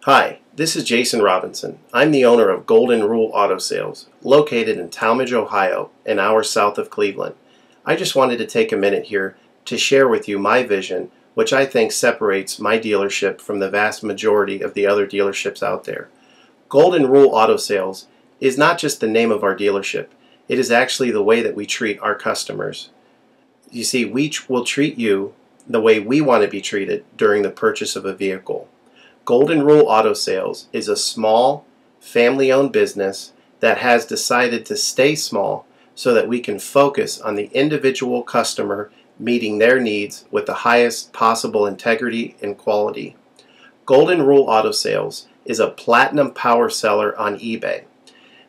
Hi, this is Jason Robinson. I'm the owner of Golden Rule Auto Sales, located in Tallmadge, Ohio, an hour south of Cleveland. I just wanted to take a minute here to share with you my vision, which I think separates my dealership from the vast majority of the other dealerships out there. Golden Rule Auto Sales is not just the name of our dealership, it is actually the way that we treat our customers. You see, we will treat you the way we want to be treated during the purchase of a vehicle. Golden Rule Auto Sales is a small, family-owned business that has decided to stay small so that we can focus on the individual customer meeting their needs with the highest possible integrity and quality. Golden Rule Auto Sales is a platinum power seller on eBay.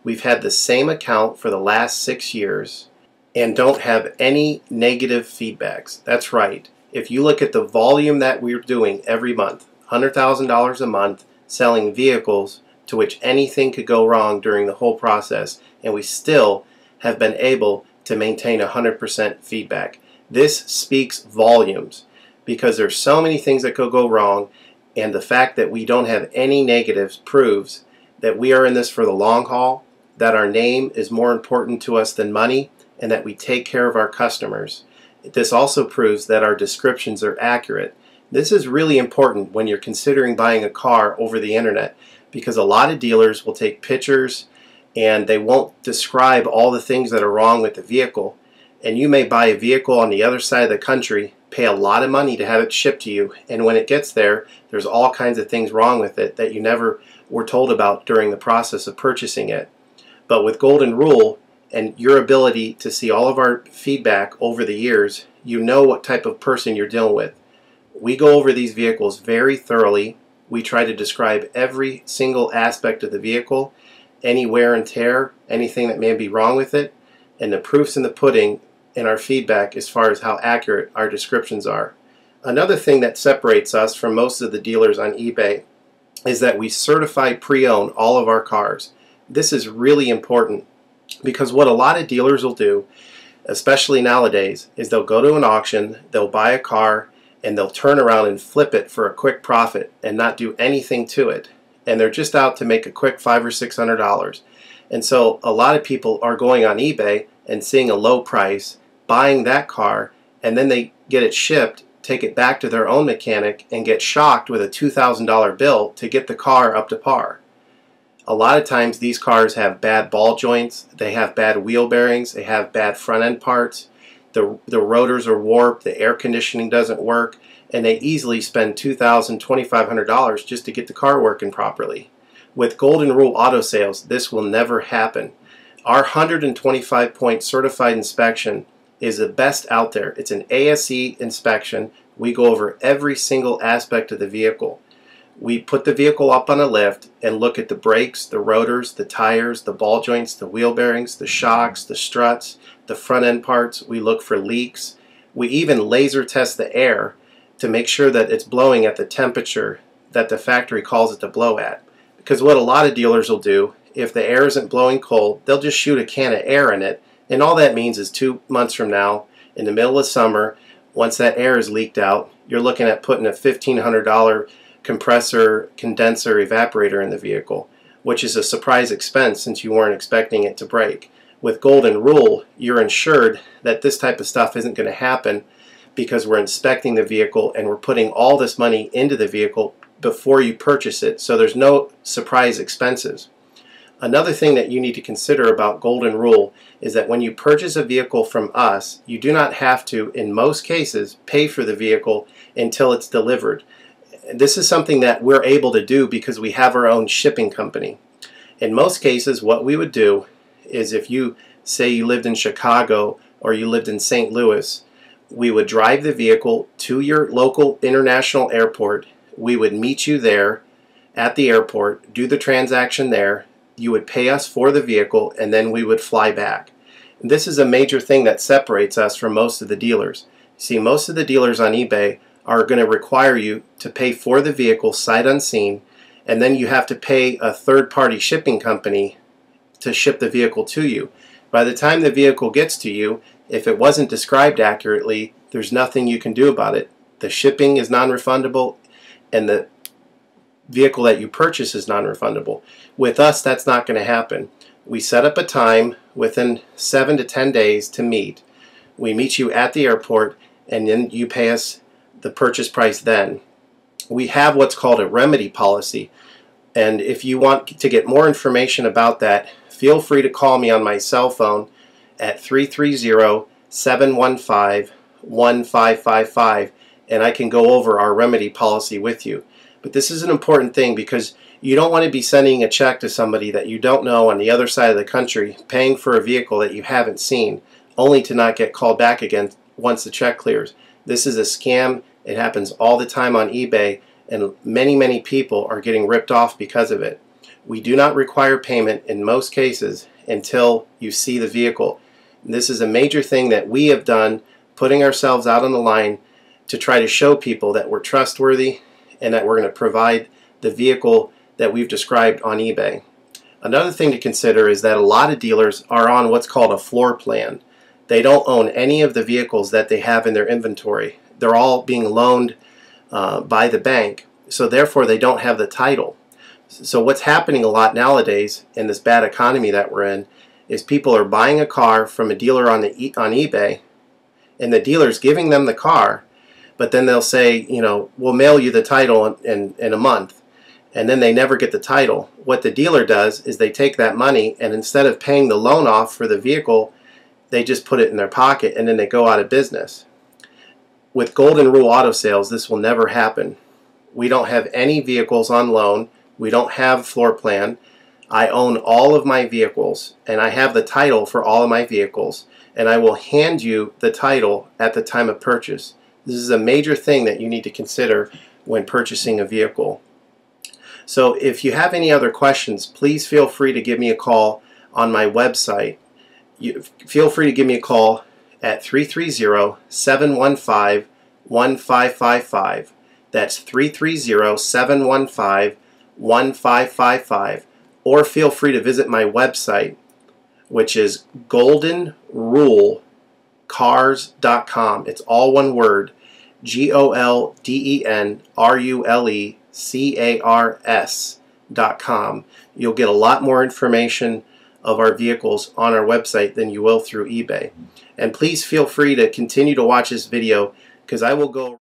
We've had the same account for the last 6 years and don't have any negative feedbacks. That's right. If you look at the volume that we're doing every month, $100,000 a month selling vehicles to which anything could go wrong during the whole process, and we still have been able to maintain 100% feedback. This speaks volumes because there's so many things that could go wrong, and the fact that we don't have any negatives proves that we are in this for the long haul, that our name is more important to us than money, and that we take care of our customers. This also proves that our descriptions are accurate. This is really important when you're considering buying a car over the internet, because a lot of dealers will take pictures and they won't describe all the things that are wrong with the vehicle. And you may buy a vehicle on the other side of the country, pay a lot of money to have it shipped to you, and when it gets there, there's all kinds of things wrong with it that you never were told about during the process of purchasing it. But with Golden Rule and your ability to see all of our feedback over the years, you know what type of person you're dealing with. We go over these vehicles very thoroughly. We try to describe every single aspect of the vehicle, any wear and tear, anything that may be wrong with it, and the proof's in the pudding in our feedback as far as how accurate our descriptions are. Another thing that separates us from most of the dealers on eBay is that we certify pre-owned all of our cars. This is really important because what a lot of dealers will do, especially nowadays, is they'll go to an auction, they'll buy a car, and they'll turn around and flip it for a quick profit and not do anything to it. And they're just out to make a quick $500 or $600. And so a lot of people are going on eBay and seeing a low price, buying that car, and then they get it shipped, take it back to their own mechanic, and get shocked with a $2,000 bill to get the car up to par. A lot of times these cars have bad ball joints, they have bad wheel bearings, they have bad front end parts. The rotors are warped, the air conditioning doesn't work, and they easily spend $2,000, $2,500 just to get the car working properly. With Golden Rule Auto Sales, this will never happen. Our 125-point certified inspection is the best out there. It's an ASE inspection. We go over every single aspect of the vehicle. We put the vehicle up on a lift and look at the brakes, the rotors, the tires, the ball joints, the wheel bearings, the shocks, the struts, the front end parts. We look for leaks. We even laser test the air to make sure that it's blowing at the temperature that the factory calls it to blow at. Because what a lot of dealers will do, if the air isn't blowing cold, they'll just shoot a can of air in it, and all that means is 2 months from now, in the middle of summer, once that air is leaked out, you're looking at putting a $1,500 compressor, condenser, evaporator in the vehicle, which is a surprise expense since you weren't expecting it to break. With Golden Rule, you're insured that this type of stuff isn't going to happen because we're inspecting the vehicle and we're putting all this money into the vehicle before you purchase it, so there's no surprise expenses. Another thing that you need to consider about Golden Rule is that when you purchase a vehicle from us, you do not have to, in most cases, pay for the vehicle until it's delivered. This is something that we're able to do because we have our own shipping company. In most cases, what we would do is if you say you lived in Chicago or you lived in St. Louis, we would drive the vehicle to your local international airport. We would meet you there at the airport, do the transaction there. You would pay us for the vehicle, and then we would fly back. And this is a major thing that separates us from most of the dealers. See, most of the dealers on eBay are going to require you to pay for the vehicle sight unseen, and then you have to pay a third-party shipping company to ship the vehicle to you. By the time the vehicle gets to you, if it wasn't described accurately, there's nothing you can do about it. The shipping is non-refundable, and the vehicle that you purchase is non-refundable. With us, that's not going to happen. We set up a time within 7 to 10 days to meet. We meet you at the airport, and then you pay us the purchase price then. We have what's called a remedy policy, and if you want to get more information about that, feel free to call me on my cell phone at 330-715-1555, and I can go over our remedy policy with you. But this is an important thing because you don't want to be sending a check to somebody that you don't know on the other side of the country, paying for a vehicle that you haven't seen, only to not get called back again once the check clears. This is a scam. It happens all the time on eBay, and many people are getting ripped off because of it. We do not require payment in most cases until you see the vehicle. This is a major thing that we have done, putting ourselves out on the line to try to show people that we're trustworthy and that we're going to provide the vehicle that we've described on eBay. Another thing to consider is that a lot of dealers are on what's called a floor plan. They don't own any of the vehicles that they have in their inventory. They're all being loaned by the bank, so therefore they don't have the title. So what's happening a lot nowadays in this bad economy that we're in is people are buying a car from a dealer on eBay, and the dealer's giving them the car, but then they'll say, you know, we'll mail you the title in a month, and then they never get the title. What the dealer does is they take that money, and instead of paying the loan off for the vehicle, they just put it in their pocket, and then they go out of business. With Golden Rule Auto Sales, this will never happen. We don't have any vehicles on loan. We don't have floor plan. I own all of my vehicles, and I have the title for all of my vehicles, and I will hand you the title at the time of purchase. This is a major thing that you need to consider when purchasing a vehicle. So if you have any other questions, please feel free to give me a call on my website. Feel free to give me a call at 330-715-1555. That's 330-715-1555. Or feel free to visit my website, which is goldenrulecars.com. It's all one word, goldenrulecars.com. You'll get a lot more information of our vehicles on our website than you will through eBay. And please feel free to continue to watch this video because I will go